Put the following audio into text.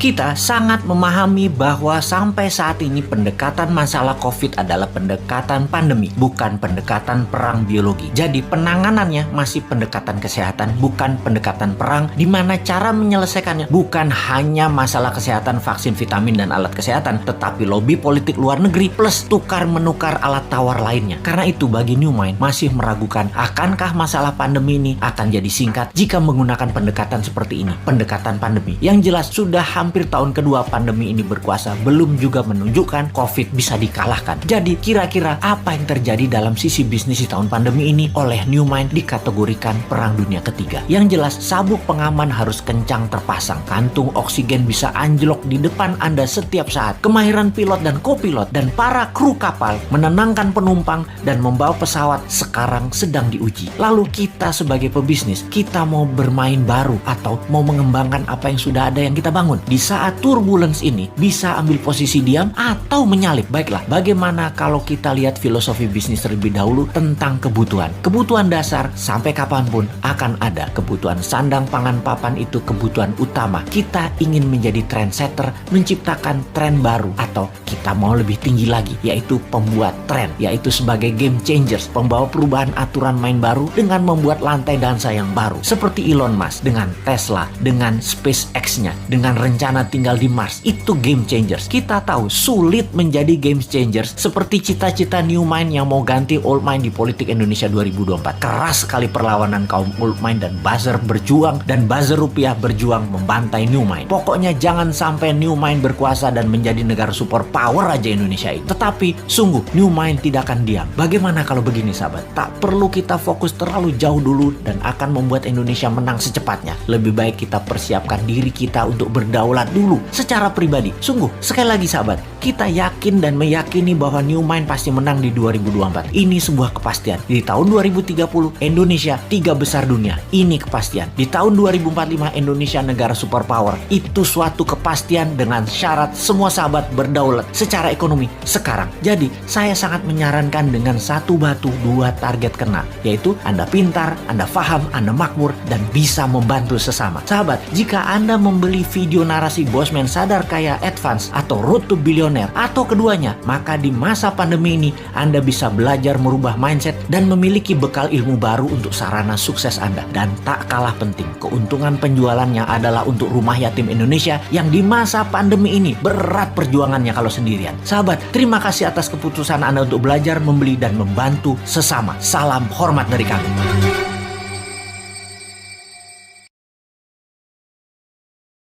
Kita sangat memahami bahwa sampai saat ini pendekatan masalah COVID adalah pendekatan pandemi, bukan pendekatan perang biologi. Jadi penanganannya masih pendekatan kesehatan, bukan pendekatan perang, di mana cara menyelesaikannya bukan hanya masalah kesehatan, vaksin, vitamin, dan alat kesehatan, tetapi lobby politik luar negeri plus tukar-menukar alat tawar lainnya. Karena itu bagi New Mind masih meragukan akankah masalah pandemi ini akan jadi singkat jika menggunakan pendekatan seperti ini, pendekatan pandemi. Yang jelas sudah hampir tahun kedua pandemi ini berkuasa, belum juga menunjukkan COVID bisa dikalahkan. Jadi kira-kira apa yang terjadi dalam sisi bisnis di tahun pandemi ini oleh New Mind dikategorikan perang dunia ketiga. Yang jelas sabuk pengaman harus kencang terpasang, kantung oksigen bisa anjlok di depan Anda setiap saat. Kemahiran pilot dan kopilot dan para kru kapal menenangkan penumpang dan membawa pesawat sekarang sedang diuji. Lalu kita sebagai pebisnis, kita mau bermain baru atau mau mengembangkan apa yang sudah ada yang kita bangun? Di saat turbulence ini bisa ambil posisi diam atau menyalip. Baiklah, bagaimana kalau kita lihat filosofi bisnis terlebih dahulu tentang kebutuhan. Kebutuhan dasar sampai kapanpun akan ada. Kebutuhan sandang pangan papan itu kebutuhan utama. Kita ingin menjadi trendsetter, menciptakan tren baru, atau kita mau lebih tinggi lagi, yaitu pembuat tren, yaitu sebagai game changers, pembawa perubahan aturan main baru dengan membuat lantai dansa yang baru. Seperti Elon Musk dengan Tesla, dengan SpaceX-nya, dengan rencana tinggal di Mars. Itu game changers. Kita tahu sulit menjadi game changers seperti cita-cita New Mind yang mau ganti Old Mind di politik Indonesia 2024. Keras sekali perlawanan kaum Old Mind dan buzzer berjuang, dan buzzer rupiah berjuang membantai New Mind. Pokoknya jangan sampai New Mind berkuasa dan menjadi negara super power aja Indonesia ini. Tetapi sungguh New Mind tidak akan diam. Bagaimana kalau begini sahabat? Tak perlu kita fokus terlalu jauh dulu dan akan membuat Indonesia menang secepatnya. Lebih baik kita persiapkan diri kita untuk berdaulat dulu secara pribadi. Sungguh, sekali lagi sahabat, kita yakin dan meyakini bahwa New Mind pasti menang di 2024. Ini sebuah kepastian. Di tahun 2030 Indonesia 3 besar dunia. Ini kepastian. Di tahun 2045 Indonesia negara superpower. Itu suatu kepastian dengan syarat semua sahabat berdaulat secara ekonomi sekarang. Jadi saya sangat menyarankan dengan satu batu dua target kena, yaitu Anda pintar, Anda paham, Anda makmur, dan bisa membantu sesama. Sahabat, jika Anda membeli video narasi Bosman Sadar Kaya Advance atau Road to Billionaire atau keduanya, maka di masa pandemi ini Anda bisa belajar merubah mindset dan memiliki bekal ilmu baru untuk sarana sukses Anda. Dan tak kalah penting, keuntungan penjualannya adalah untuk rumah yatim Indonesia yang di masa pandemi ini berat perjuangannya kalau sendirian. Sahabat, terima kasih atas keputusan Anda untuk belajar, membeli, dan membantu sesama. Salam hormat dari kami.